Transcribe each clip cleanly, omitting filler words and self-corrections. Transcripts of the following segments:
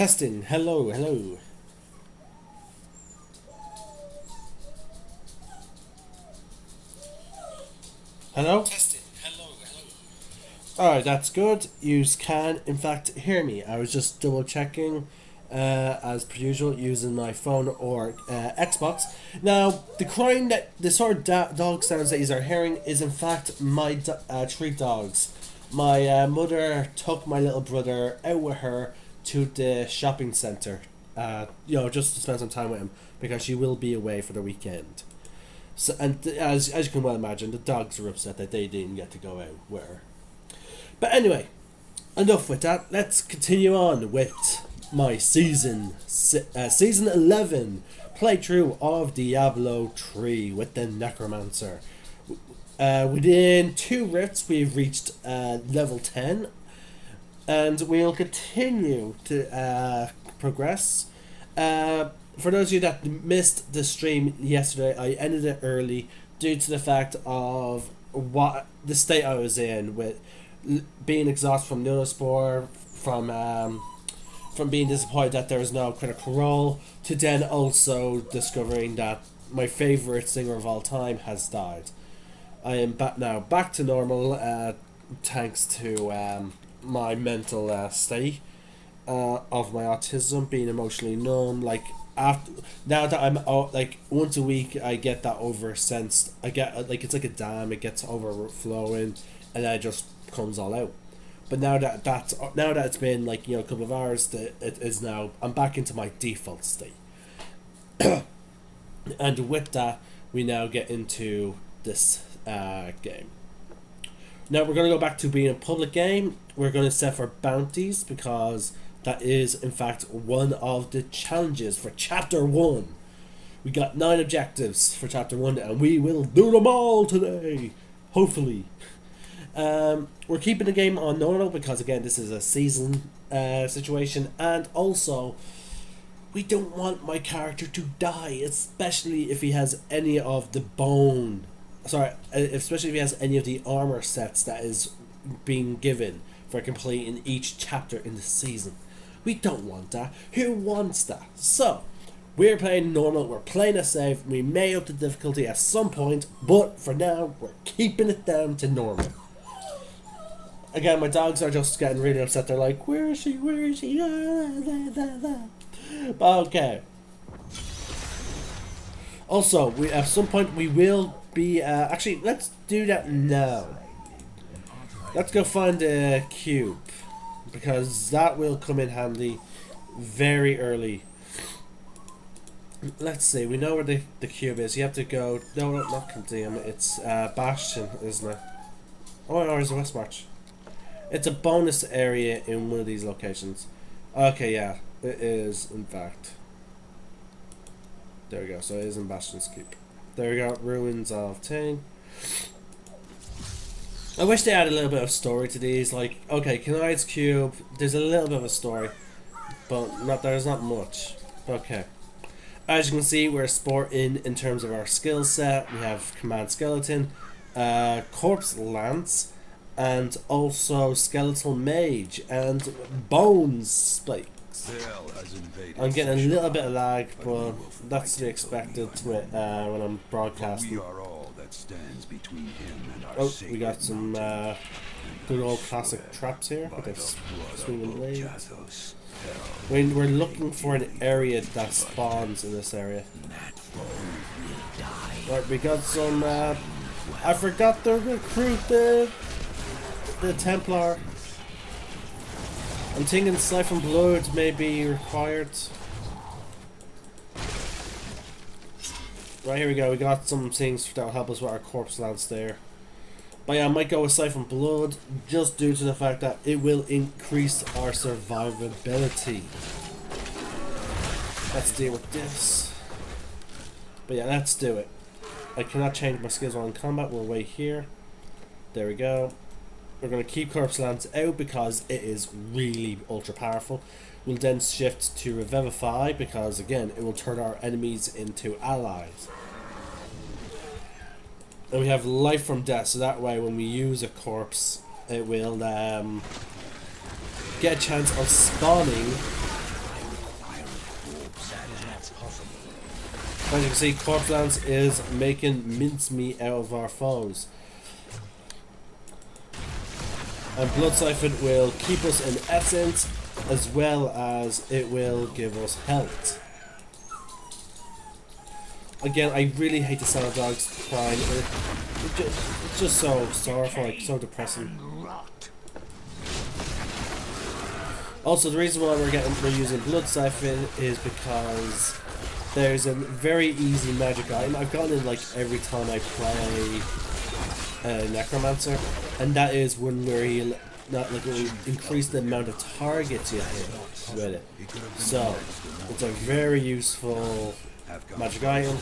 Testing. Hello, hello. Hello? Testing. Hello, hello. Alright, that's good. You can, in fact, hear me. I was just double checking, as per usual, using my phone or Xbox. Now, the sort of dog sounds that you are hearing is, in fact, my three dogs. My mother took my little brother out with her to the shopping centre, just to spend some time with him because she will be away for the weekend. So, and as you can well imagine, the dogs are upset that they didn't get to go out with her. But anyway, enough with that. Let's continue on with my season 11 playthrough of Diablo 3 with the necromancer. Within 2 rifts, we've reached level 10, and we'll continue to progress. For those of you that missed the stream yesterday, I ended it early due to the fact of what the state I was in, with being exhausted from Neurospore, from being disappointed that there was no critical role, to then also discovering that my favourite singer of all time has died. I am back to normal, thanks to my mental state of my autism, being emotionally numb. Like, now that I'm out, like, once a week I get that oversensed. I get, like, it's like a dam, it gets overflowing, and then it just comes all out. But now that it's been, like, a couple of hours, it is now, I'm back into my default state. And with that, we now get into this game. Now we're going to go back to being a public game. We're going to set for bounties, because that is, in fact, one of the challenges for Chapter 1. We got 9 objectives for Chapter 1, and we will do them all today. Hopefully. We're keeping the game on normal, because, again, this is a season situation, and also, we don't want my character to die, especially if he has any of the especially if he has any of the armor sets that is being given for completing each chapter in the season. We don't want that. Who wants that? So, we're playing normal, we're playing a save, we may up the difficulty at some point, but for now, we're keeping it down to normal. Again, my dogs are just getting really upset. They're like, where is she? Where is she? Okay. Also, at some point we will be, actually, let's do that now. Let's go find the cube, because that will come in handy very early. Let's see, we know where the cube is. You have to go, no, not Condemn, it's Bastion, isn't it? Oh, no, it's West March. It's a bonus area in one of these locations. Okay, yeah, it is, in fact. There we go, so it is in Bastion's Keep. There we go, Ruins of Ting. I wish they had a little bit of story to these, like, okay, Kenai's Cube, there's a little bit of a story, but there's not much. Okay. As you can see, we're sport in terms of our skill set. We have Command Skeleton, Corpse Lance, and also Skeletal Mage, and Bones Spikes. I'm getting a little bit of lag, but that's to be expected when I'm broadcasting. Oh, we got some good old classic traps here with this swinging blades. We're looking for an area that spawns in this area. Right, we got some. I forgot to recruit the Templar. I'm thinking Siphon Blood may be required. Right, here we go. We got some things that will help us with our Corpse Lance there. But yeah, I might go with Siphon Blood, just due to the fact that it will increase our survivability. Let's deal with this. But yeah, let's do it. I cannot change my skills while in combat. We'll wait here. There we go. We're going to keep Corpse Lance out because it is really ultra powerful. We'll then shift to Revivify because, again, it will turn our enemies into allies. And we have Life from Death, so that way when we use a corpse, it will get a chance of spawning As you can see, Corpse Lance is making mincemeat out of our foes. And Blood Siphon will keep us in essence, as well as it will give us health. Again, I really hate the sound of dogs crying. It's just so sorrowful, like, so depressing. Also, the reason why we're using Blood Siphon is because there's a very easy magic item. I've gotten it like every time I play necromancer, and that is when we're not like will increase the amount of targets you hit with it. So it's a very useful magic item.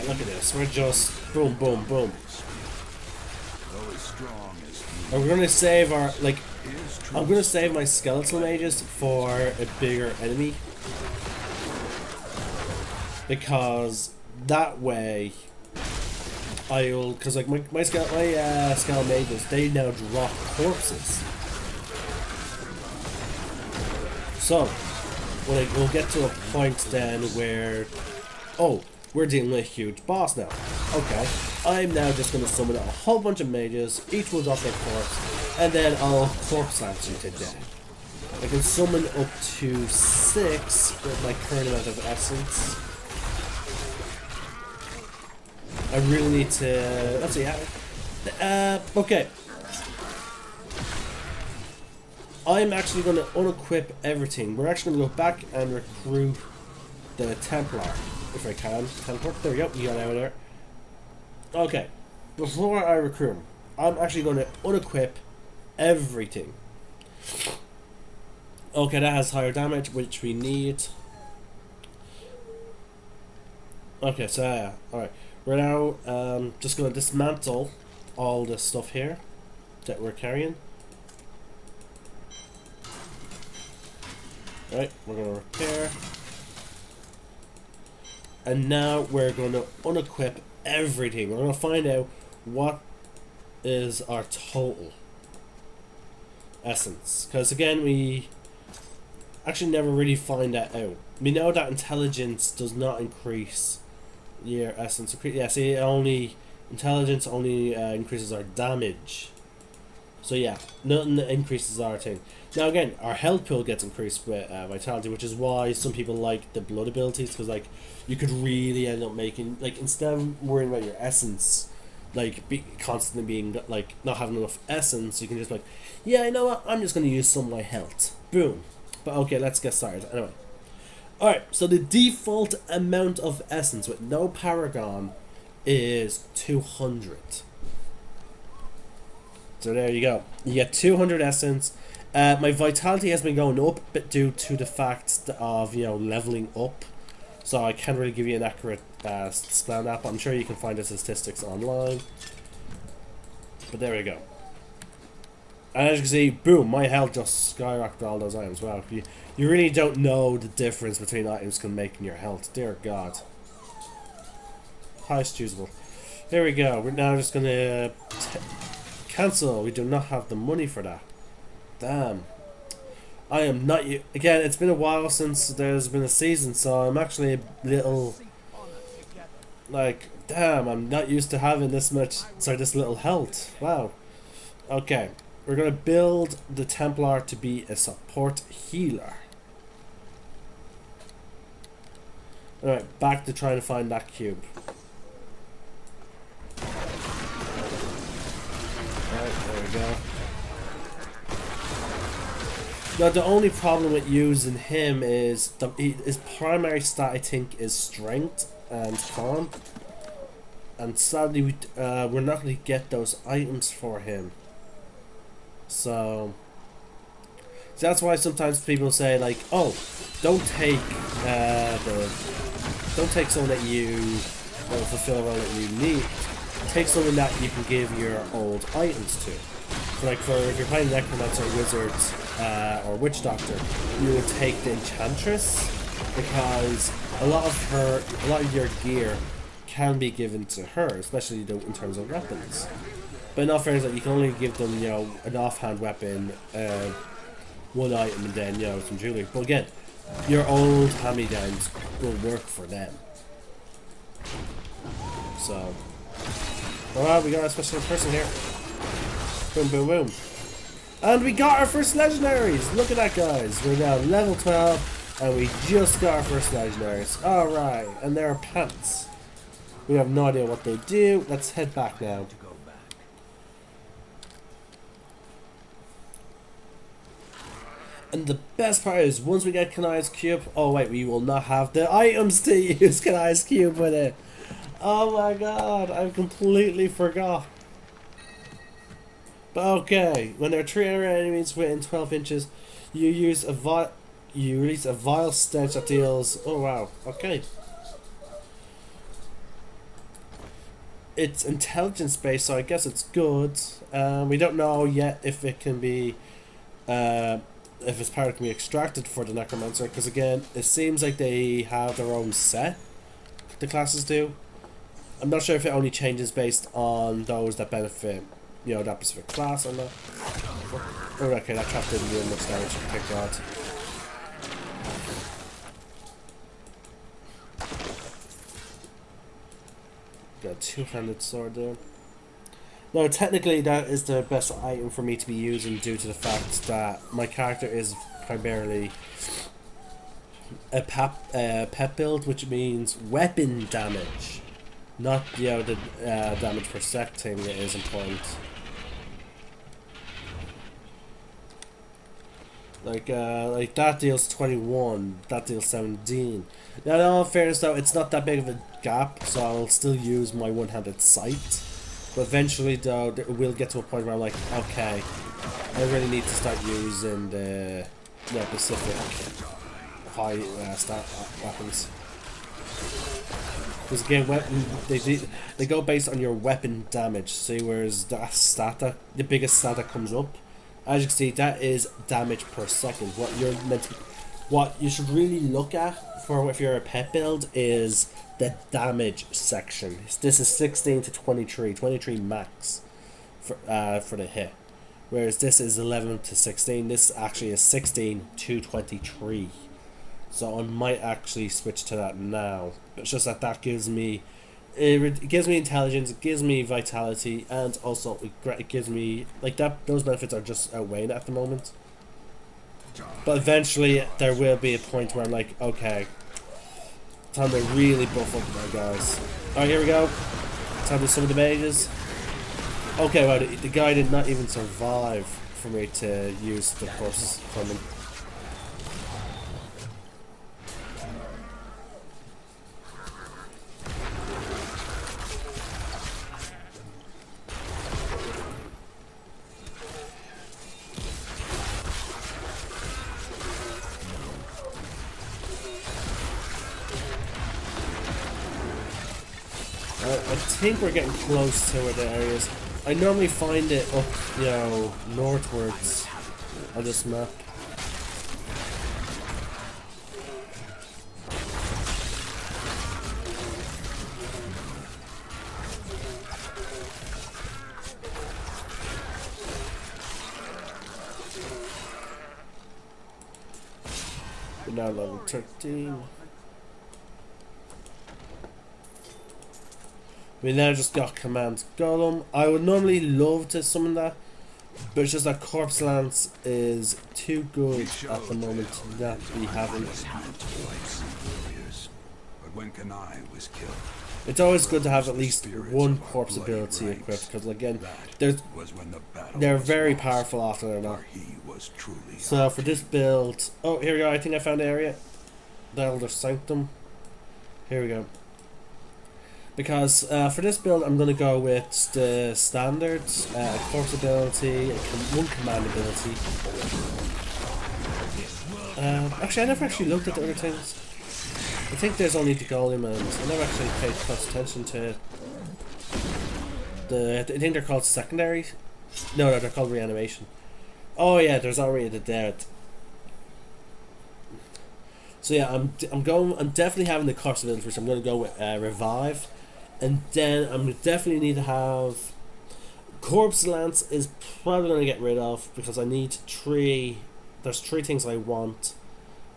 Look at this. We're just boom, boom, boom. And we're gonna save our I'm gonna save my skeletal mages for a bigger enemy, because that way because like my skeletal mages, they now drop corpses. So we'll get to a point then where we're dealing with a huge boss now. Okay, I'm now just going to summon a whole bunch of mages, each will drop their corpse, and then I'll corpse lance you to death. I can summon up to 6 with my current amount of essence. I really need to... let's see. Okay. I'm actually going to unequip everything. We're actually going to go back and recruit the Templar. If I can. Teleport. There we go. You got out of there. Okay. Before I recruit him, I'm actually going to unequip everything. Okay, that has higher damage, which we need. Okay, so yeah. Alright. We're now just going to dismantle all this stuff here that we're carrying. Alright, we're going to repair. And now we're going to unequip everything. We're going to find out what is our total essence. Because again, we actually never really find that out. We know that intelligence does not increase your essence. Yeah, see, intelligence only increases our damage. So yeah, nothing increases our thing. Now again, our health pool gets increased with vitality, which is why some people like the blood abilities, because like you could really end up making, like, instead of worrying about your essence, like constantly being like not having enough essence, you can just like, yeah, you know what, I'm just going to use some of my health. Boom. But okay, let's get started. Anyway. Alright, so the default amount of essence with no paragon is 200. So there you go. You get 200 essence. My vitality has been going up, but due to the fact of, you know, leveling up. So I can't really give you an accurate display on that, but I'm sure you can find the statistics online. But there we go. And as you can see, boom, my health just skyrocketed all those items. Wow, you really don't know the difference between items can make in your health. Dear God. Highest usable. There we go. We're now just going to cancel. We do not have the money for that. Damn. I am not... Again, it's been a while since there's been a season, so I'm actually a little... like, damn, I'm not used to having this much... sorry, this little health. Wow. Okay. We're going to build the Templar to be a support healer. Alright, back to trying to find that cube. Alright, there we go. Now the only problem with using him is his primary stat, I think, is strength and con. And sadly, we're not going to get those items for him. So that's why sometimes people say, like, oh, don't take someone that you will fulfill a role that you need. Take someone that you can give your old items to. So like, if you're playing necromancer, wizard, or witch doctor, you would take the enchantress, because a lot of your gear can be given to her, especially in terms of weapons. But in all fairness, you can only give them, you know, an offhand weapon one item and then, you know, some jewelry. But again, your old hand-me-downs will work for them. So, alright, we got a special person here. Boom, boom, boom. And we got our first legendaries! Look at that, guys. We're now level 12, and we just got our first legendaries. Alright, and there are pants. We have no idea what they do. Let's head back now. And the best part is, once we get Kanai's Cube... Oh wait, we will not have the items to use Kanai's Cube with it. Oh my god, I completely forgot. But okay, when there are 300 enemies within 12 inches, you use a you release a vile stench that deals... Oh wow, okay. It's intelligence based, so I guess it's good. We don't know yet if it can be... if its power can be extracted for the necromancer, because again, it seems like they have their own set. The classes do. I'm not sure if it only changes based on those that benefit, you know, that specific class or not. Oh, okay, that trap didn't do much damage. Thank God. Got a two-handed sword there. Now, technically, that is the best item for me to be using due to the fact that my character is primarily a pep build, which means weapon damage. Not, you know, the damage per sec thing is important. Like that deals 21, that deals 17. Now, in all fairness though, it's not that big of a gap, so I'll still use my one-handed sight. But eventually though, it will get to a point where I'm like, okay, I really need to start using the specific high stat weapons. Because again, they go based on your weapon damage. See, whereas that stat, the biggest stat that comes up, as you can see, that is damage per second. What you should really look at for if you're a pet build is the damage section. This is 16 to 23, 23 max for the hit. Whereas this is 11 to 16. This actually is 16 to 23. So I might actually switch to that now. It's just that gives me, it gives me intelligence, it gives me vitality, and also it gives me like that. Those benefits are just outweighed at the moment. But eventually there will be a point where I'm like, okay, time to really buff up my guys. Alright, here we go. Time to some of the mages. Okay, well, the guy did not even survive for me to use the course from him. I think we're getting close to where the areas. I normally find it up, you know, northwards on this map. We're now level 13. We now just got command golem. I would normally love to summon that, but it's just that corpse lance is too good at the moment that we haven't. But when Kanai was killed, it's always good to have at least one corpse ability equipped, because again, they're very powerful after they're not. So for this build, oh here we go. I think I found the area, the Elder Sanctum. Here we go. Because for this build, I'm going to go with the standard corpse ability, one command ability. Actually, I never actually looked at the other things. I think there's only the golem, and I never actually paid close attention to I think they're called secondary. No, they're called reanimation. Oh yeah, there's already the dead. So yeah, I'm definitely having the corpse ability, which I'm going to go with revive. And then I'm definitely need to have Corpse Lance is probably going to get rid of because I need 3 there's three things I want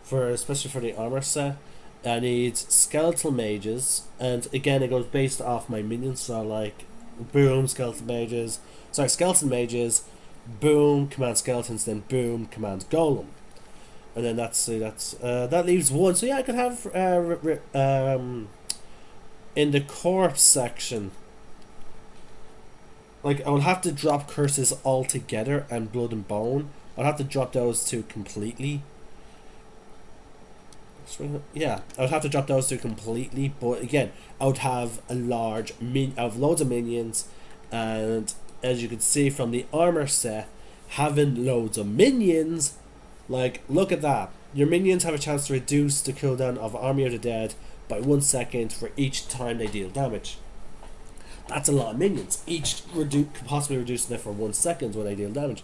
for, especially for the armor set. I need skeletal mages, and again it goes based off my minions. So like, boom, skeletal mages. Sorry, skeleton mages. Boom, command skeletons. Then boom, command golem. And then that leaves one. So yeah, I could have in the corpse section. Like, I would have to drop curses altogether and blood and bone. I'd have to drop those two completely. Yeah, I would have to drop those two completely. But again, I would have I have loads of minions, and as you can see from the armor set, having loads of minions, like, look at that. Your minions have a chance to reduce the cooldown of Army of the Dead by 1 second for each time they deal damage. That's a lot of minions. Each possibly reducing it for 1 second when they deal damage.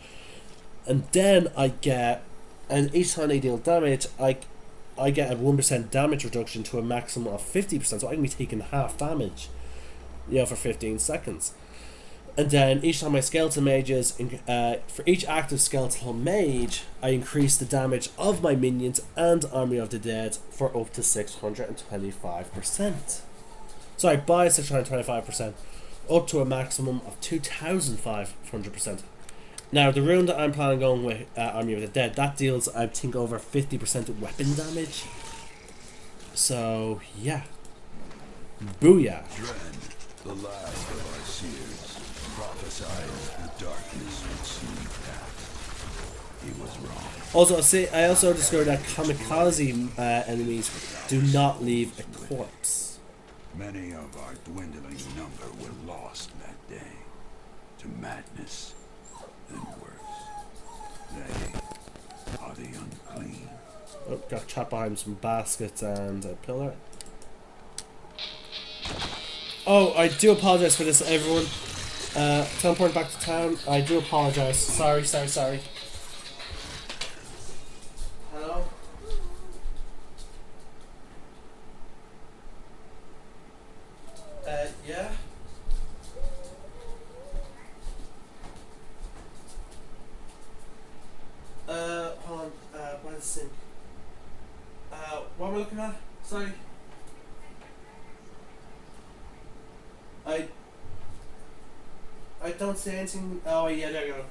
And then and each time they deal damage, I get a 1% damage reduction to a maximum of 50%, so I can be taking half damage, for 15 seconds. And then each time my skeleton mages, for each active skeletal mage, I increase the damage of my minions and Army of the Dead for up to 625%. Sorry, by 625%, up to a maximum of 2,500%. Now, the rune that I'm planning on going with Army of the Dead, that deals, I think, over 50% weapon damage. So, yeah. Booyah. Dren, the last of our seers, prophesied the darkness would soon pass. He was wrong. Also, I also discovered that kamikaze enemies do not leave a corpse. Many of our dwindling number were lost that day to madness and worse. They are the unclean. Oh, got trapped behind some baskets and a pillar. Oh, I do apologize for this, everyone. Teleporting back to town. I do apologize. Sorry. Hello? Yeah? Hold on. By the sink. What am I looking at? Sorry. I don't see anything. Oh, yeah, there you go.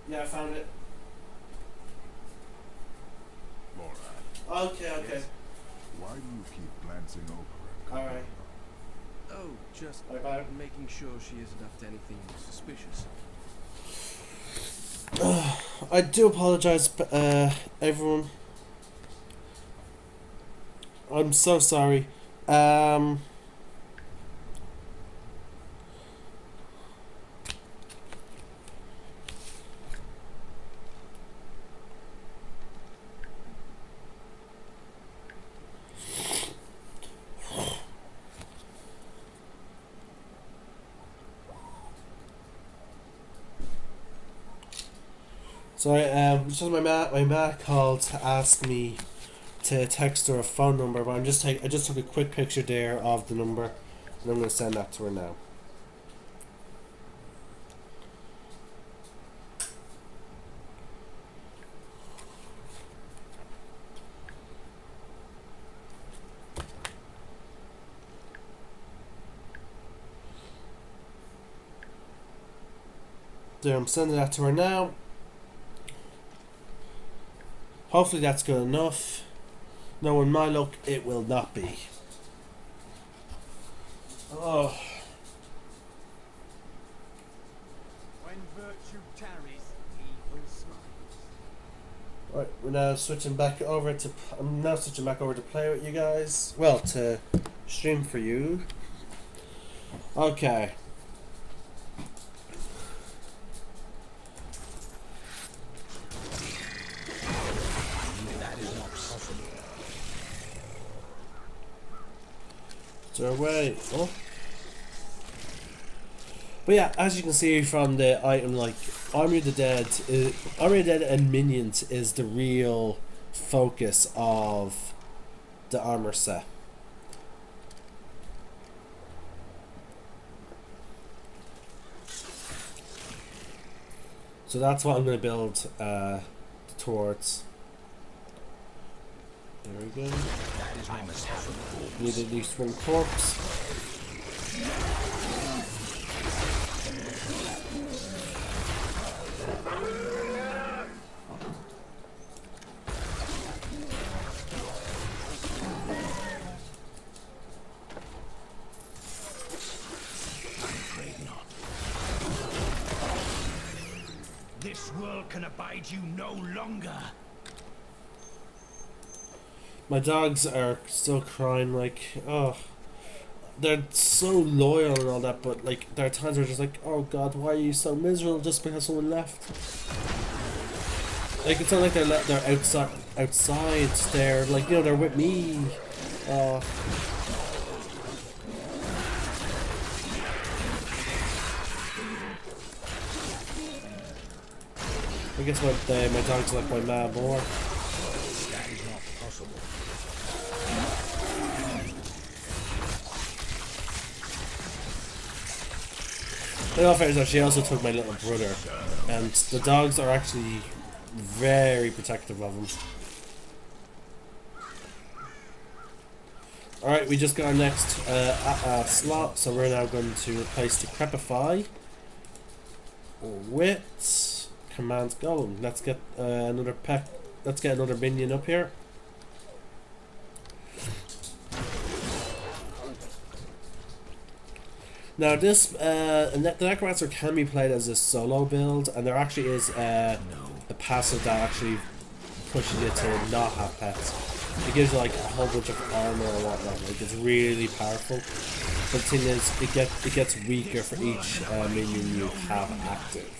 Yeah, I found it. Laura. Okay. Yes. Why do you keep glancing over it? Alright. Oh, just Bye-bye. making sure she isn't up to anything suspicious. I do apologize, everyone. I'm so sorry. Sorry, just my ma called to ask me to text her a phone number, but I just took a quick picture there of the number, and I'm gonna send that to her now. There, I'm sending that to her now. Hopefully that's good enough. Knowing my luck, it will not be. Oh. When virtue tarries, evil smiles. Right, we're now switching back over to. I'm now switching back over to play with you guys. Well, to stream for you. Okay. So away. Oh. But yeah, as you can see from the item, like Army of the Dead and Minions is the real focus of the armor set. So that's what I'm going to build towards. There we go. Need at least one corpse. This world can abide you no longer. My dogs are still crying like, oh, they're so loyal and all that, but like there are times where they're just like, oh god, why are you so miserable just because someone left? Like it's not like they're outside, they're like, you know, they're with me. I guess my dogs like my mom more. In all fairness, though, she also took my little brother, and the dogs are actually very protective of him. Alright, we just got our next slot, so we're now going to replace Decrepify with Command Go. Let's get another pack. Let's get another minion up here. Now this, the necromancer can be played as a solo build, and there actually is a passive that actually pushes you to not have pets. It gives you like a whole bunch of armor or whatnot. Like it's really powerful. But the thing is, it gets weaker for each minion you have active.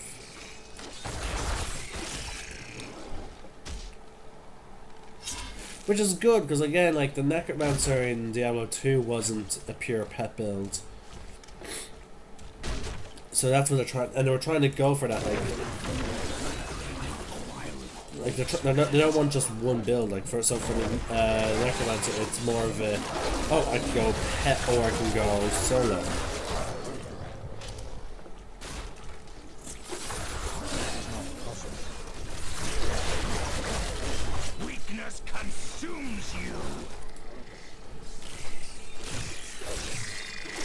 Which is good because again, like the necromancer in Diablo 2 wasn't a pure pet build. So that's what they're trying, and they were trying to go for that, like they don't want just one build. Like for the necromancer, it's more of a, oh, I can go pet or I can go solo. Weakness consumes you.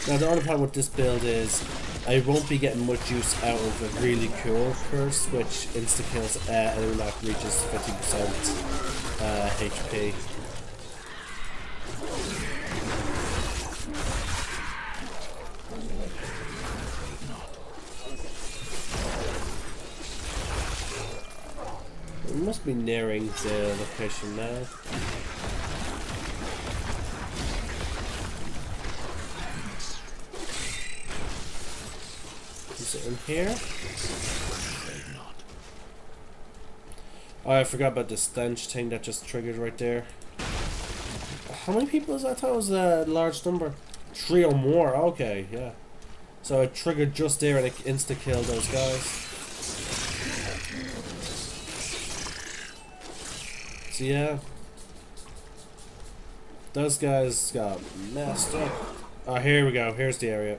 Now the only problem with this build is I won't be getting much use out of a really cool curse, which insta-kills anyone that reaches 50% HP. We must be nearing the location now. Is it in here? Oh, I forgot about the stench thing that just triggered right there. How many people is that? I thought it was a large number. 3 or more, okay, yeah. So it triggered just there and it insta-killed those guys. So yeah. Those guys got messed up. Oh, here we go, here's the area.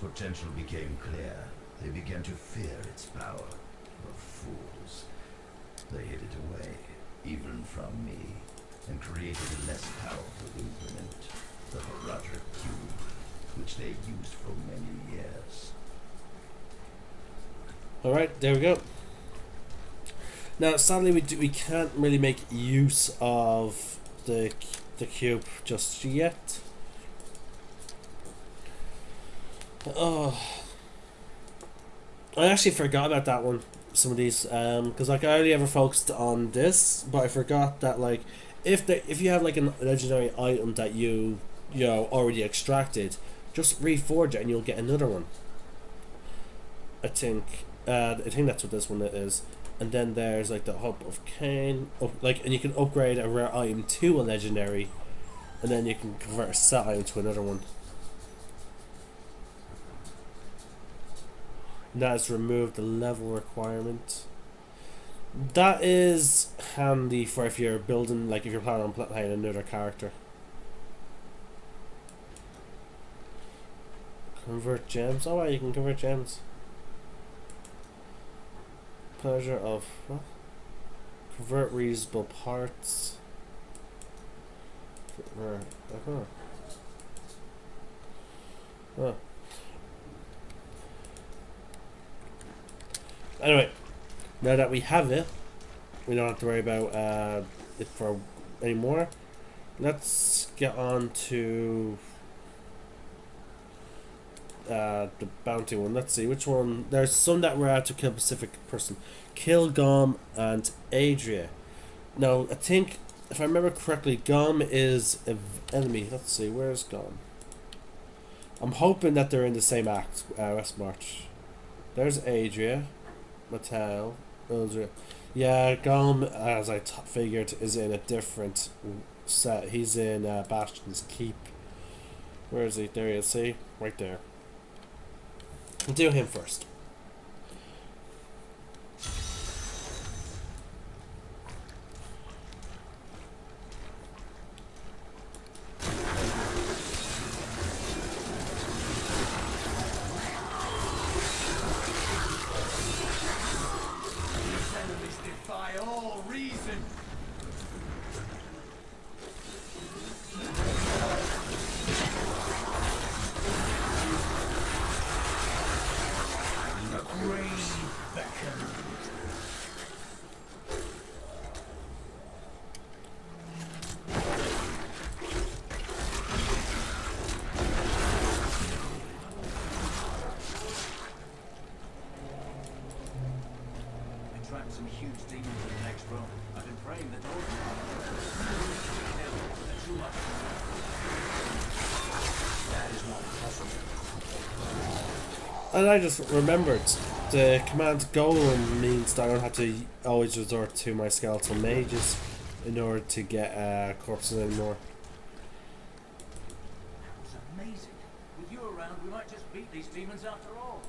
Potential became clear, they began to fear its power. The fools. They hid it away, even from me, and created a less powerful implement, the Horadric Cube, which they used for many years. Alright, there we go. Now, sadly, we can't really make use of the cube just yet. Oh, I actually forgot about that one. Some of these, because like I only ever focused on this, but I forgot that like if you have like a legendary item that you know already extracted, just reforge it and you'll get another one. I think that's what this one is. And then there's like the Hub of Cain, and you can upgrade a rare item to a legendary, and then you can convert a set item to another one. And that has removed the level requirement. That is handy for if you're building, like if you're planning on playing another character. Convert gems. Oh, wow, you can convert gems. Pleasure of what? Convert reusable parts. Huh. Anyway, now that we have it, we don't have to worry about it for anymore. Let's get on to the bounty one. Let's see which one. There's some that were out to kill a specific person. Kill Gom and Adria. Now I think if I remember correctly, Gom is an enemy. Let's see, where's Gom? I'm hoping that they're in the same act. West March. There's Adria, Mattel, Adria. Yeah, Gom, as I figured, is in a different set. He's in Bastion's Keep. Where is he? There he is. See, right there. We'll do him first. Some huge demons in the next room. I've been praying the doors too much. That is not possible. And I just remembered the command golem means that I don't have to always resort to my skeletal mages in order to get corpses anymore. It's amazing. With you around, we might just beat these demons after all.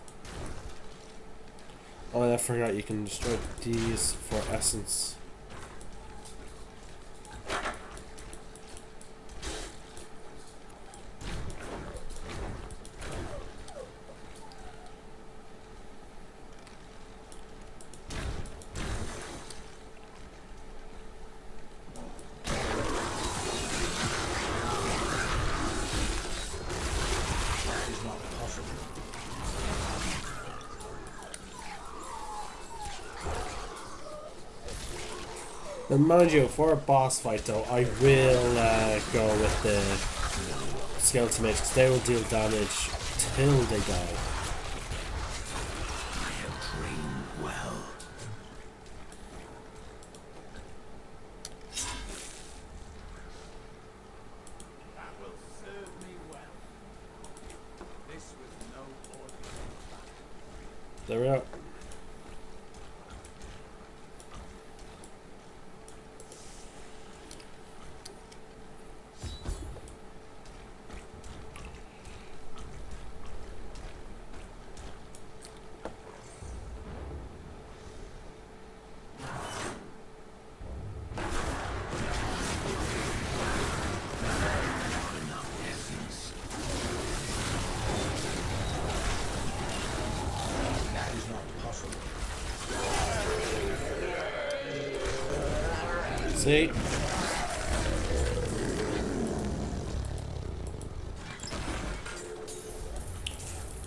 Oh, and I forgot you can destroy these for essence. And mind you, for a boss fight though, I will go with the skeleton mages because they will deal damage till they die. I have trained well. That will serve me well. This was no ordinary battle. There we are. See?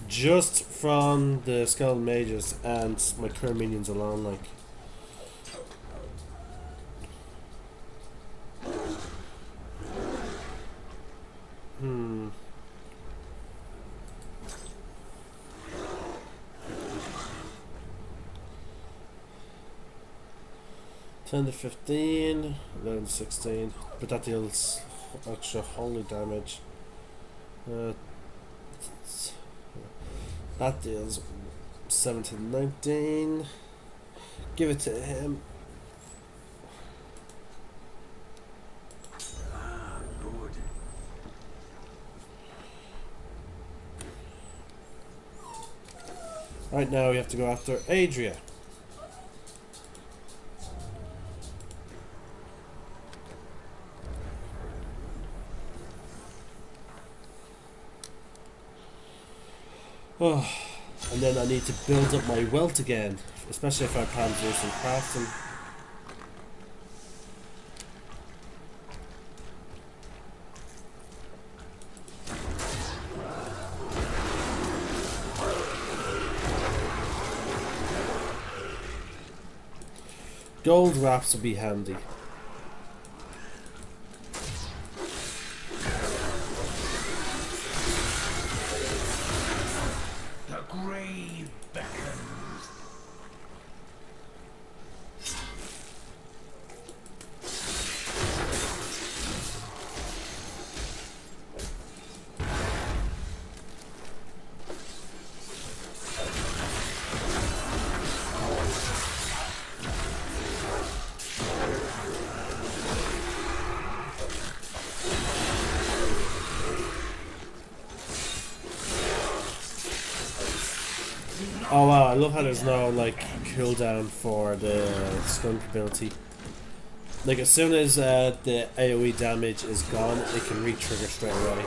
Just from the skeleton mages and my current minions alone, like. Hmm. 10 to 15, 11 to 16, but that deals extra holy damage. That deals 7 to 19. Give it to him. Ah, good. Right now we have to go after Adria. Oh, and then I need to build up my wealth again, especially if I plan to do some crafting. Gold wraps will be handy. The grave beckons. Oh wow, I love how there's no like cooldown for the skunk ability. Like as soon as the AoE damage is gone, it can re-trigger straight away.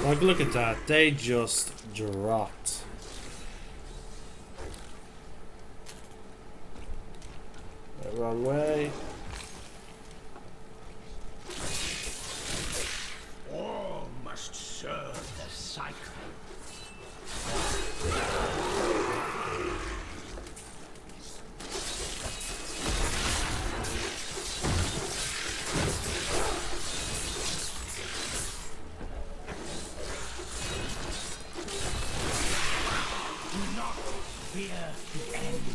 Like look at that, they just dropped. Wrong way. All must serve the cycle. Do not fear the end.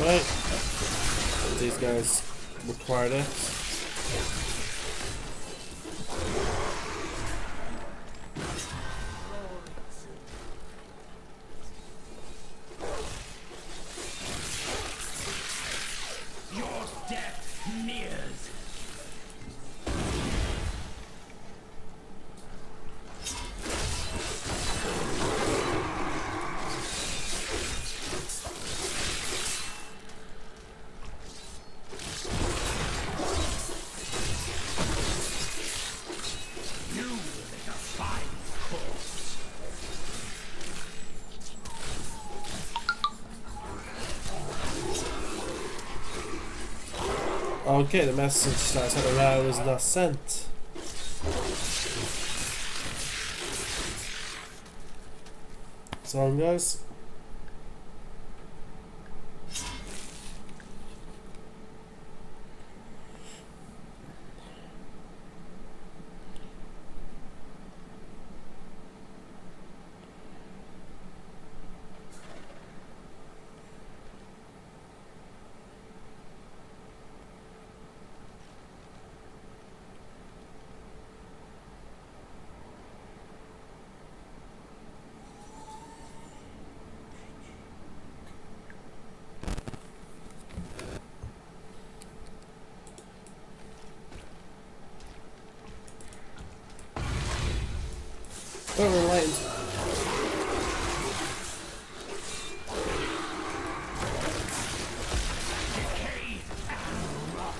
Right. These guys require this. Your death nears. You like a fine corpse. Okay, the message that said allow is not sent. So on guys. Oh, we're enlightened. Decay and rot.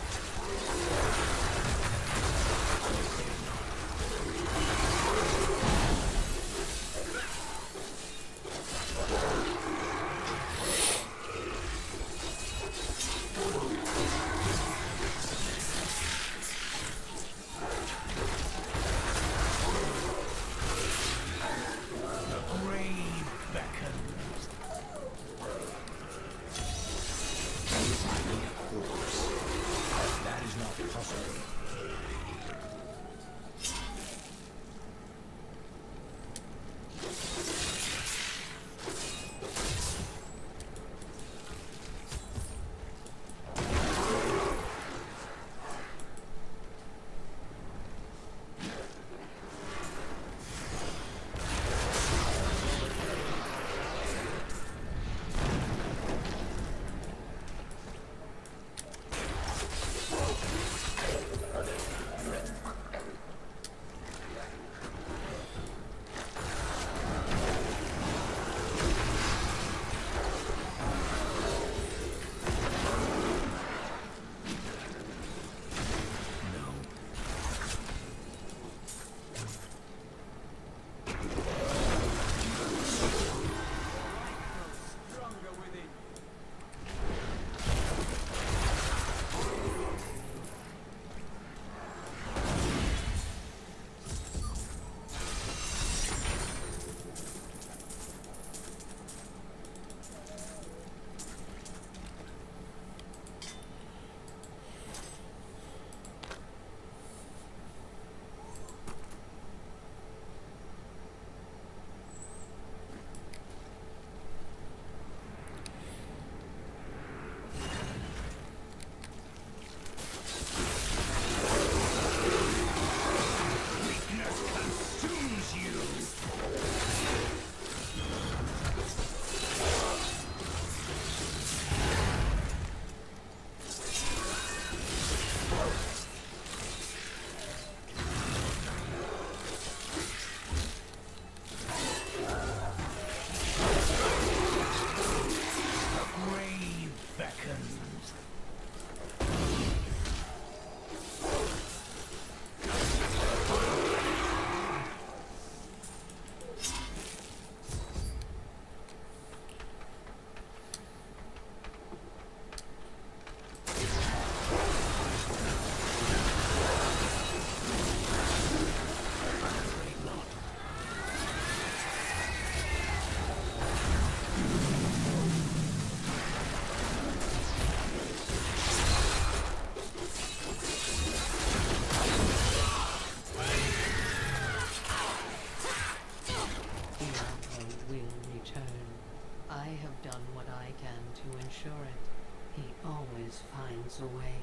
finds a way.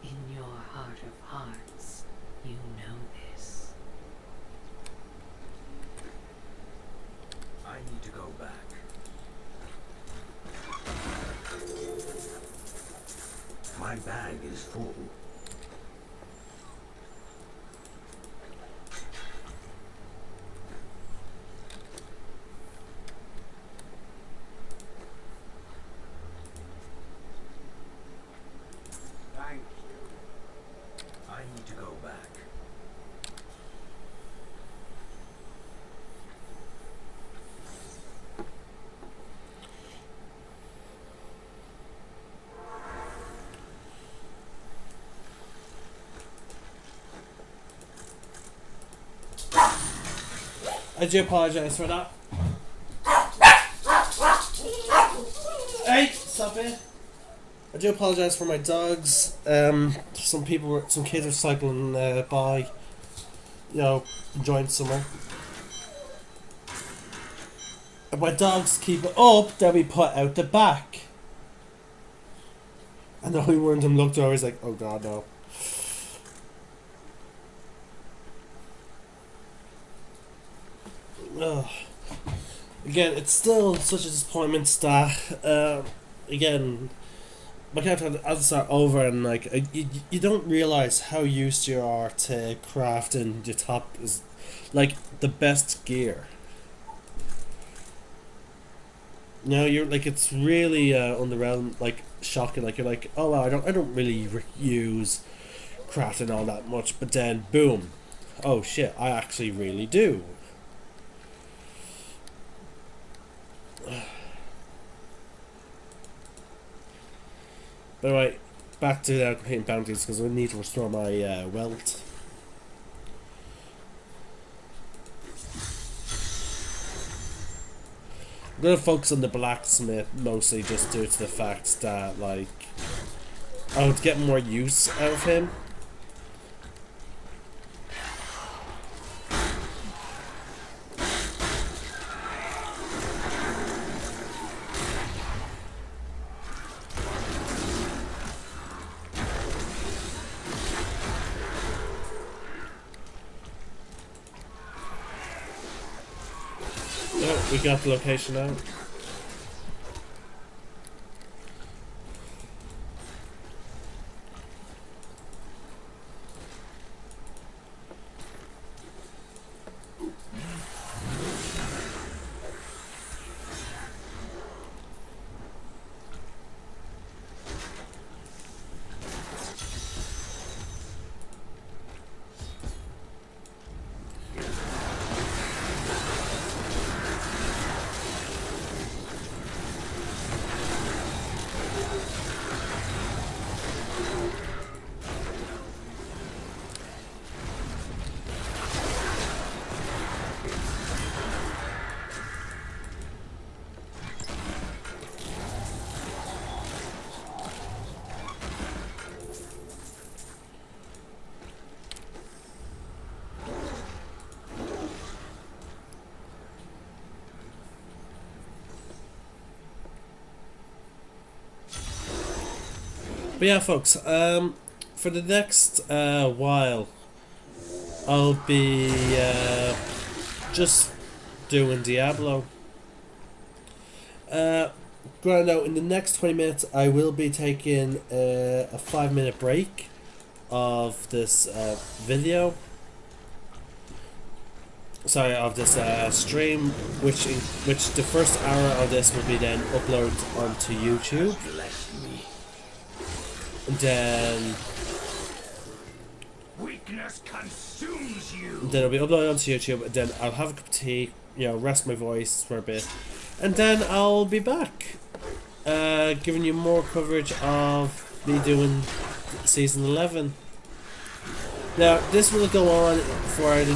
In your heart of hearts, you know this. I need to go back. My bag is full. Thank you. I need to go back. I do apologise for that. Hey, stop it. I do apologise for my dogs. Some kids are cycling by, enjoying summer. If my dogs keep it up, they'll be put out the back. And the only one of them looked over, he's like, oh god, no. Ugh. Again, it's still such a disappointment that, again, my character has to start over and, you don't realise how used you are to crafting your top is, the best gear. You're, it's really, on the realm, shocking, you're like, oh wow, I don't really use crafting all that much, but then, boom, oh shit, I actually really do. But anyway, back to completing bounties because I need to restore my wealth. I'm gonna focus on the blacksmith mostly just due to the fact that I would get more use out of him. we got the location now. But yeah, folks, for the next while, I'll be just doing Diablo. Granted, now in the next 20 minutes, I will be taking a 5-minute break of this video. Sorry, of this stream, which the first hour of this will be then uploaded onto YouTube. And then Weakness consumes you. then it'll be uploaded onto YouTube, and then I'll have a cup of tea, rest my voice for a bit, and then I'll be back, giving you more coverage of me doing season 11. Now this will go on for the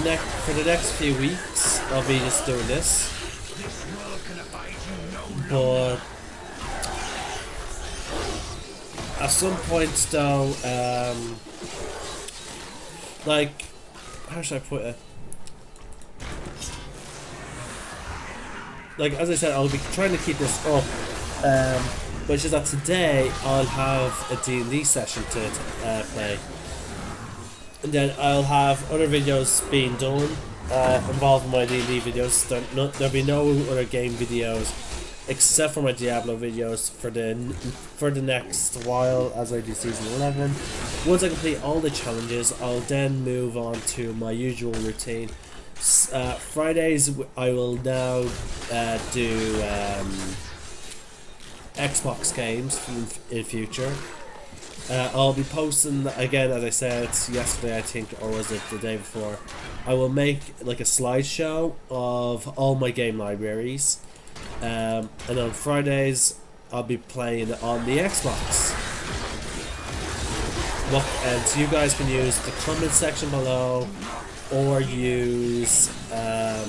next few weeks. I'll be just doing this, This world can abide you no longer. but at some point though, like, how should I put it? Like, as I said, I'll be trying to keep this up, but it's just that today I'll have a D&D session to play, and then I'll have other videos being done involving my D&D videos. There'll be no other game videos except for my Diablo videos for the next while as I do season 11. Once I complete all the challenges, I'll then move on to my usual routine. Fridays I will now do Xbox games in future. I'll be posting again, as I said yesterday, I think, or was it the day before. I will make like a slideshow of all my game libraries. And on Fridays, I'll be playing on the Xbox. And so you guys can use the comment section below, or use the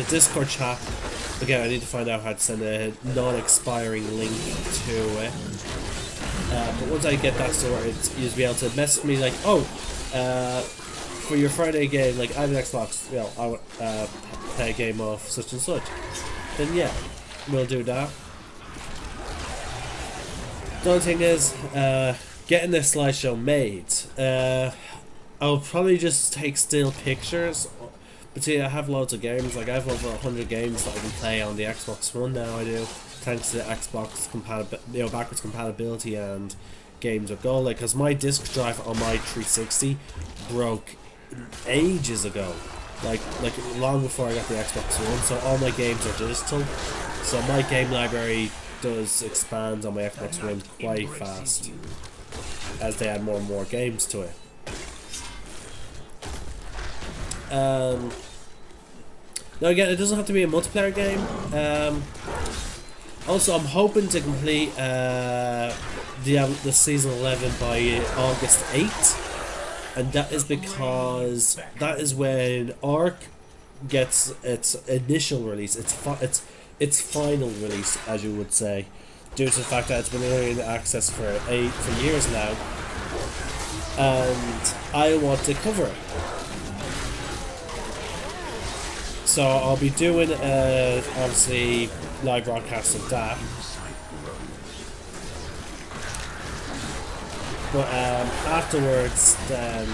Discord chat. Again, I need to find out how to send a non-expiring link to it. But once I get that sorted, you'll be able to message me like, oh, for your Friday game, like, I have an Xbox, I would play a game of such and such. Then yeah, we'll do that. The only thing is, getting this slideshow made. I'll probably just take still pictures. But see, I have loads of games. Like, I have over 100 games that I can play on the Xbox One now. I do, thanks to the Xbox backwards compatibility and games with Gold. Like, because my disc drive on my 360 broke ages ago. Like long before I got the Xbox One, so all my games are digital. So my game library does expand on my Xbox One quite fast as they add more and more games to it. Now again, it doesn't have to be a multiplayer game. Also, I'm hoping to complete the season 11 by August 8th. And that is because that is when Ark gets its initial release, its final release, as you would say, due to the fact that it's been early access for years now, and I want to cover it. So I'll be doing obviously live broadcast of that. But afterwards, then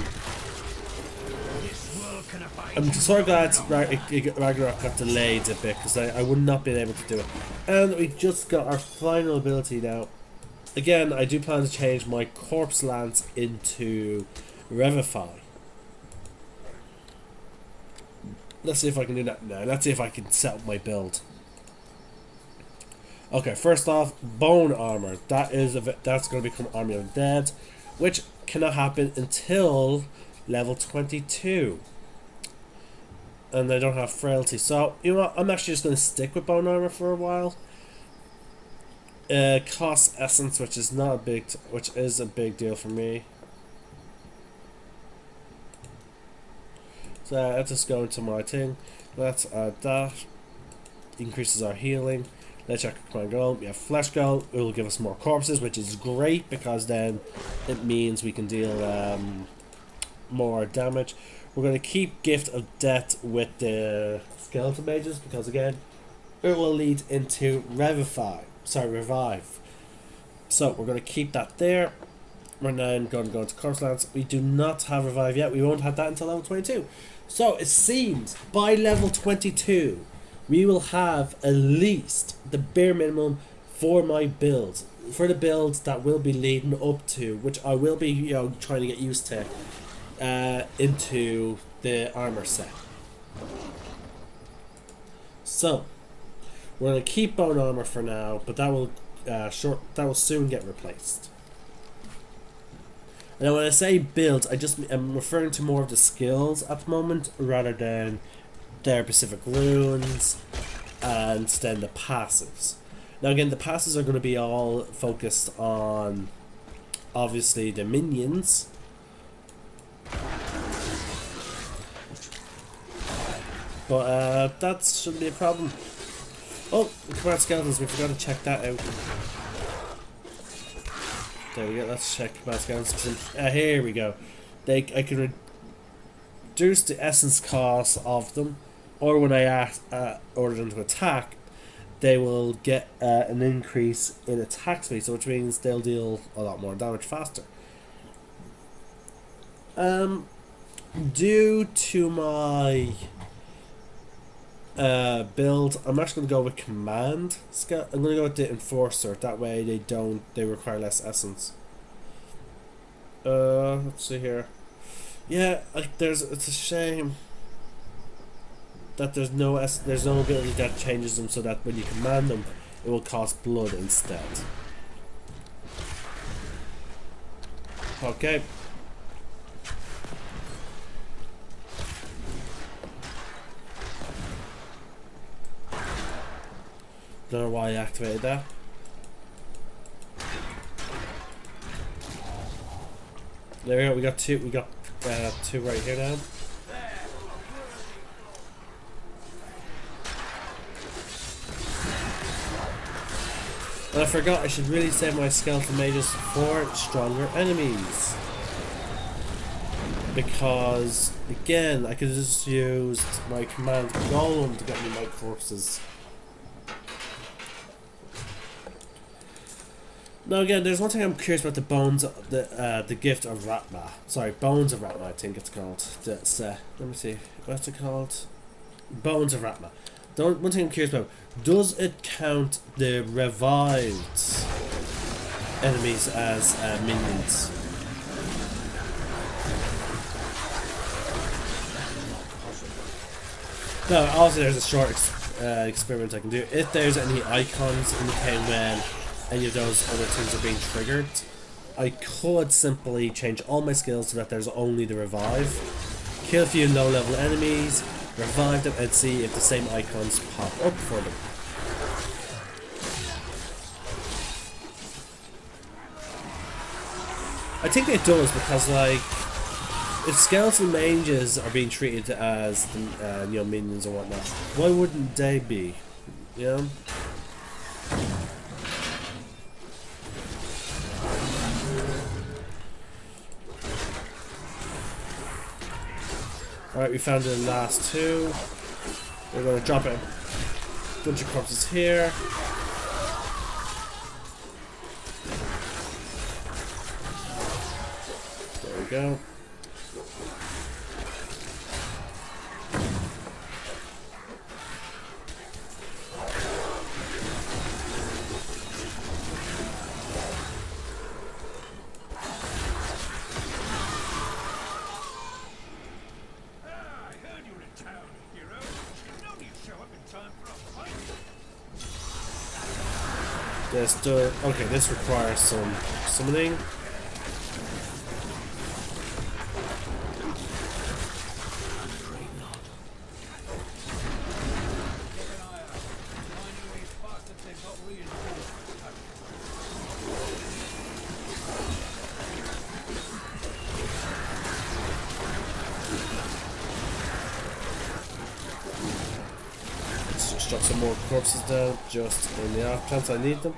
world can abide I'm you sort of glad no longer. Ragnarok got delayed a bit because I would not been able to do it. And we just got our final ability now. Again, I do plan to change my Corpse Lance into Revivify. Let's see if I can do that now. Let's see if I can set up my build. Okay, first off, Bone Armor. That's going to become Army of the Dead, which cannot happen until level 22. And I don't have Frailty. So, you know what? I'm actually just going to stick with Bone Armor for a while. Cost Essence, which is not a big deal for me. So let's just go into my thing. Let's add that. Increases our healing. Let's check command goal. We have flesh goal. It will give us more corpses, which is great because then it means we can deal more damage. We're going to keep Gift of Death with the skeleton mages because again, it will lead into revive. So we're going to keep that there. We're now going to go into Corpse Lance. We do not have revive yet. We won't have that until level 22. So it seems by level 22 we will have at least the bare minimum for my build. For the builds that will be leading up to, which I will be trying to get used to into the armor set. So we're going to keep Bone Armor for now, but that will soon get replaced. And when I say build, I'm referring to more of the skills at the moment rather than their specific runes and then the passives. Now again, the passives are going to be all focused on obviously the minions. But that shouldn't be a problem. Oh, command skeletons, we forgot to check that out. There we go, let's check command skeletons. Here we go. I can reduce the essence cost of them, or when I order them to attack, they will get an increase in attack speed, so which means they'll deal a lot more damage faster. Due to my build, I'm actually going to go with command. I'm going to go with the enforcer. That way they require less essence. Let's see here. Yeah, it's a shame that there's no ability that changes them so that when you command them, it will cost blood instead. Okay. Don't know why I activated that. There we go. We got two. We got two right here now. And I forgot. I should really save my skeleton mages for stronger enemies. Because again, I could have just used my command golem to get me my corpses. Now again, there's one thing I'm curious about the the gift of Ratma. Sorry, Bones of Ratma I think it's called. Let me see, what's it called? Bones of Ratma. One thing I'm curious about, does it count the revived enemies as minions? No, obviously there's a short experiment I can do. If there's any icons indicating when any of those other things are being triggered, I could simply change all my skills so that there's only the revive, kill a few low level enemies, revive them, and see if the same icons pop up for them. I think it does because, like, if skeleton mages are being treated as minions or whatnot, why wouldn't they be? You know? Alright, we found the last two. We're going to drop a bunch of corpses here. There we go. This does. Okay, this requires some summoning. Let's just drop some more corpses down, just in the off chance I need them.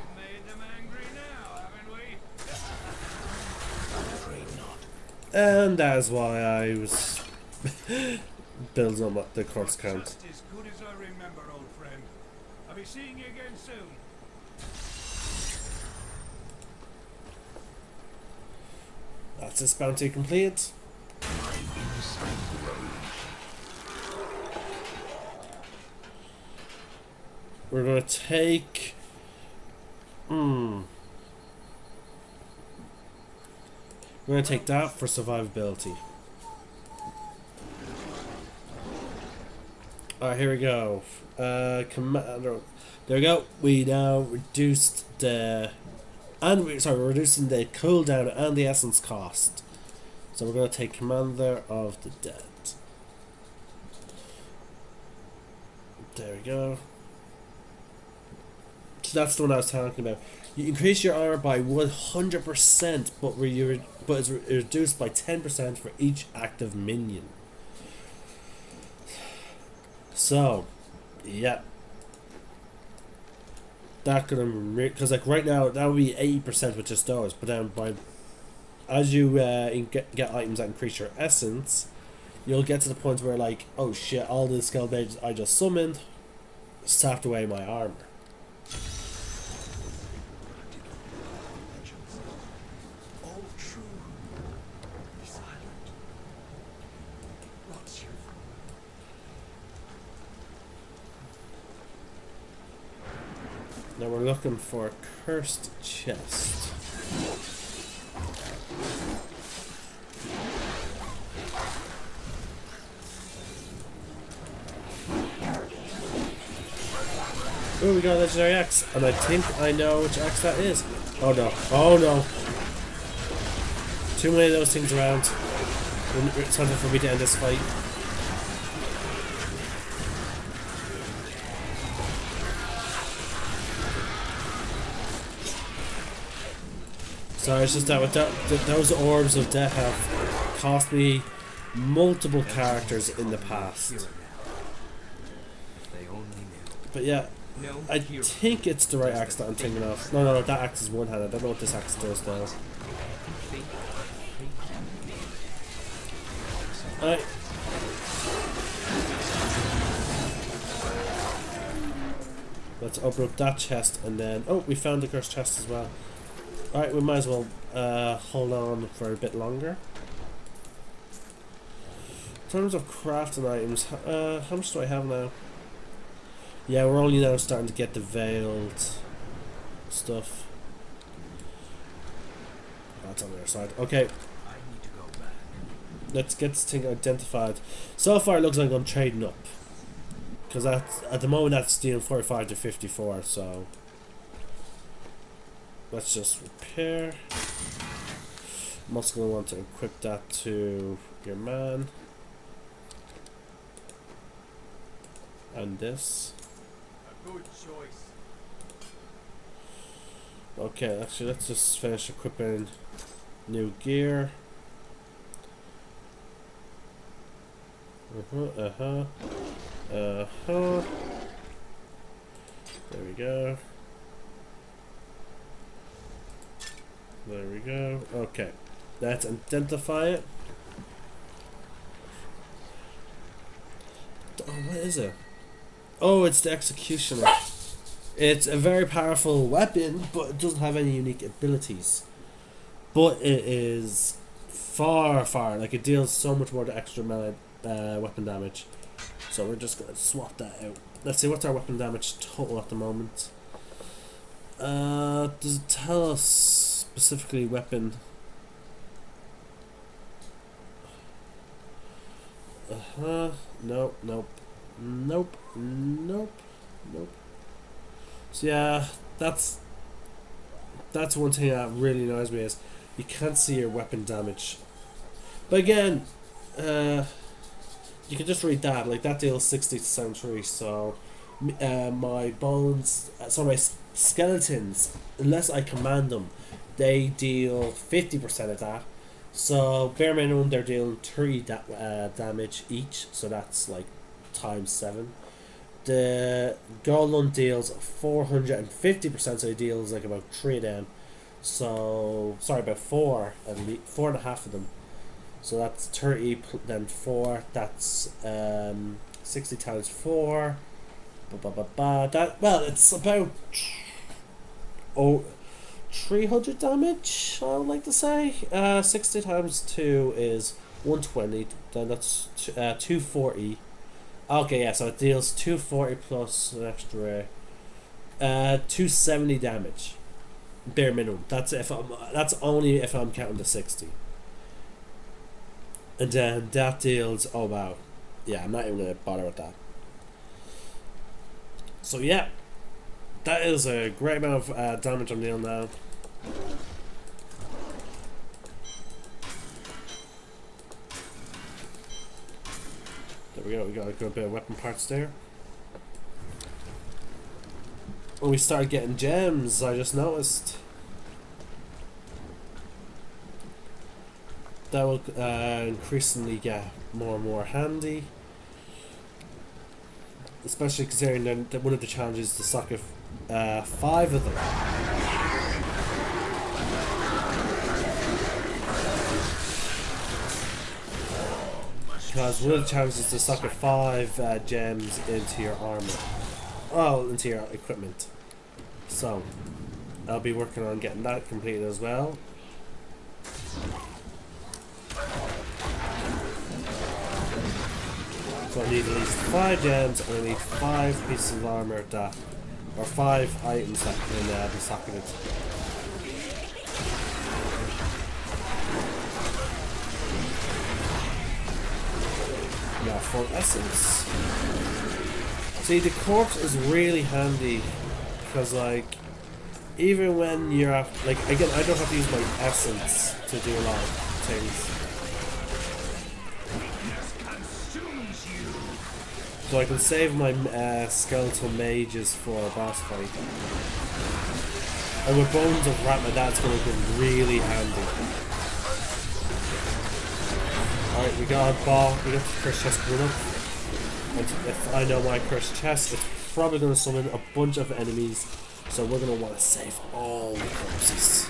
And that is why I was building up the corpse count. Just as good as I remember, old friend. I'll be seeing you again soon. That's this bounty complete. We're gonna take. We're gonna take that for survivability. Alright, here we go. Commander. There we go. We now reduced the. We're reducing the cooldown and the essence cost. So we're gonna take Commander of the Dead. There we go. So that's the one I was talking about. You increase your armor by 100%, but it's reduced by 10% for each active minion. So, yeah. That could because like right now that would be 80% with just those, but then as you get items that increase your essence, you'll get to the point where like, oh shit, all the skill mages I just summoned sapped away my armor. Now we're looking for a cursed chest. Oh, we got a legendary axe, and I think I know which axe that is. Oh no! Oh no! Too many of those things around. It's time for me to end this fight. So it's just that with those orbs of death have cost me multiple characters in the past. But yeah, I think it's the right axe that I'm thinking of. No, that axe is one-handed. I don't know what this axe does now. Alright. Let's open up that chest and then... Oh, we found the cursed chest as well. Alright, we might as well hold on for a bit longer. In terms of crafting items, how much do I have now? Yeah, we're only now starting to get the veiled stuff. Oh, it's on the other side. Okay. Let's get this thing identified. So far it looks like I'm trading up. Because at the moment that's stealing 45 to 54, so... Let's just repair. I'm also going to want to equip that to your man. And this. A good choice. Okay, actually let's just finish equipping new gear. There we go. There we go. Okay. Let's identify it. Oh, what is it? Oh, it's the Executioner. It's a very powerful weapon, but it doesn't have any unique abilities. But it is far, like it deals so much more to extra melee weapon damage. So we're just going to swap that out. Let's see, what's our weapon damage total at the moment? Does it tell us specifically weapon? Nope. So yeah, that's That's one thing that really annoys me is you can't see your weapon damage. But again, you can just read that. Like that deals 60 to 73. So my bones, so my skeletons, unless I command them, they deal 50% of that. So bare minimum, they're dealing 30 damage each. So that's like times 7. The golem deals 450%, so it deals like about 3 of them. So sorry, about 4 at least, 4.5 of them. So that's 30 then 4. That's 60 times 4. That, well, it's about 300 damage, I would like to say. 60 times 2 is 120. Then that's 240. Okay, yeah, so it deals 240 plus an extra 270 damage. Bare minimum. That's only if I'm counting the 60. And then that deals, oh wow. Yeah, I'm not even gonna bother with that. So yeah. That is a great amount of damage I'm dealing now. There we go, we got a good bit of weapon parts there. When we started getting gems, I just noticed. That will increasingly get more and more handy. Especially considering that one of the challenges is to suck 5 of them. Because one of the challenges is to suck 5 gems into your armor. Oh, into your equipment. So, I'll be working on getting that completed as well. So I need at least 5 gems and I need 5 pieces of armor that, or 5 items that can be socketed. Yeah, full essence. See, the corpse is really handy because, like, even when you're like, again, I don't have to use my essence to do a lot of things. So I can save my skeletal mages for a boss fight. And with Bones of Rat, that's going to come really handy. Alright, we got a ball, we got the cursed chest coming up. And if I know my cursed chest, it's probably going to summon a bunch of enemies. So we're going to want to save all the corpses.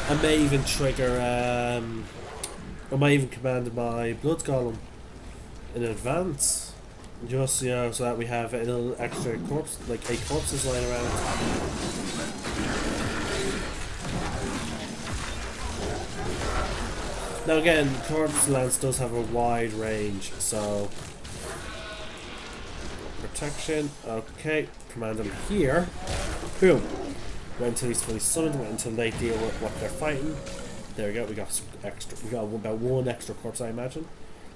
I may even trigger, I might even command my blood golem in advance. Just, you know, so that we have a little extra corpse, like 8 corpses lying around. Now again, corpse lance does have a wide range, so protection, okay, command them here. Boom. Wait until he's fully summoned, wait until they deal with what they're fighting. There we go, we got some extra, we got about 1 extra corpse, I imagine.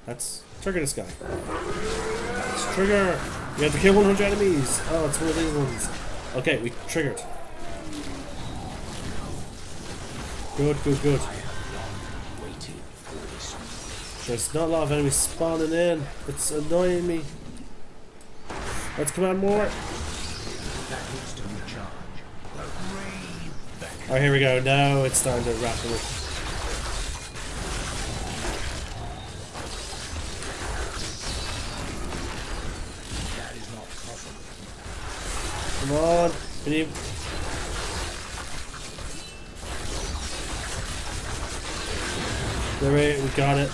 Let's trigger this guy. Let's trigger! We have to kill 100 enemies! Oh, it's one of these ones. Okay, we triggered. Good, good, good. There's not a lot of enemies spawning in. It's annoying me. Let's command more. Alright, here we go. Now it's starting to wrap it up. Come on. We need... There we got it.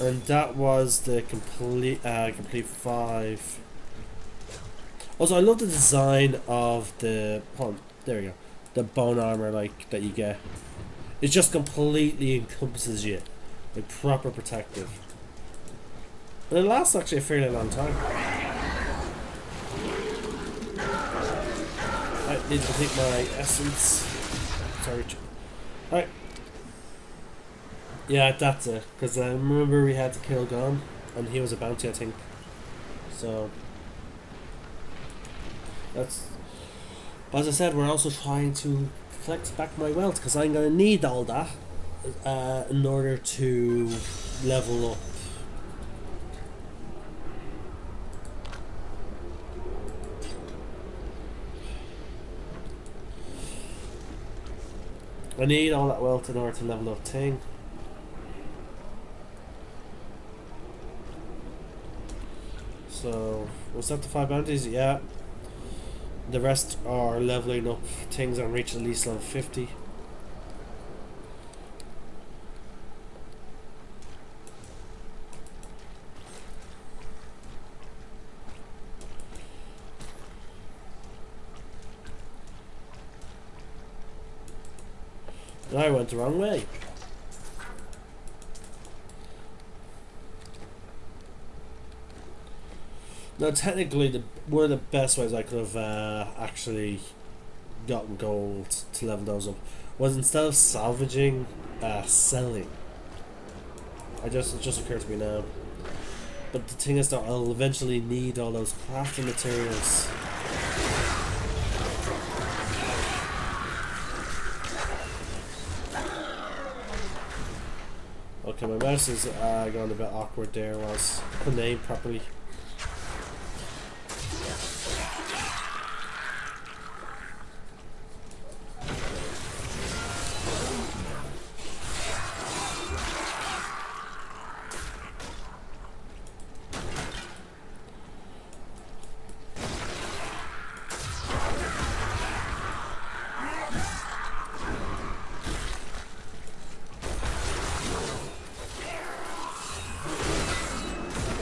And that was the complete 5. Also, I love the design of the there we go, the bone armor like that you get. It just completely encompasses you, like proper protective. And it lasts actually a fairly long time. Right, need to take my essence. Sorry. Alright. Yeah, that's it. Because I remember we had to kill Gon, and he was a bounty, I think. So that's. As I said, we're also trying to collect back my wealth because I'm going to need all that in order to level up. I need all that wealth in order to level up Ting. So, was that the 5 bounties? Yeah. The rest are leveling up things and reach at least level 50. I went the wrong way. Now, technically, one of the best ways I could have actually gotten gold to level those up was instead of salvaging, selling. It just occurred to me now. But the thing is that I'll eventually need all those crafting materials. Okay, my mouse is going a bit awkward there whilst I couldn't aim properly.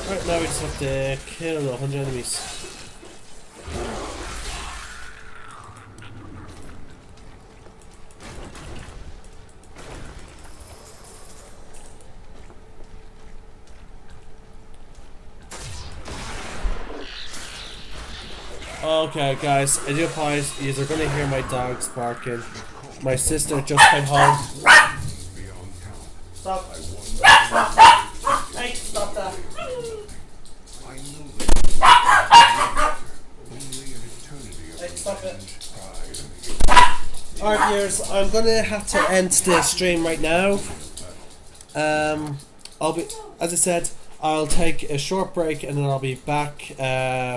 Right, now we just have to kill 100 enemies. Okay, guys, I do apologize. You're going to hear my dogs barking. My sister just came home. Stop. Stop. Hey, stop that. Hey, stop it. Alright, viewers, I'm going to have to end the stream right now. I'll be, as I said, I'll take a short break and then I'll be back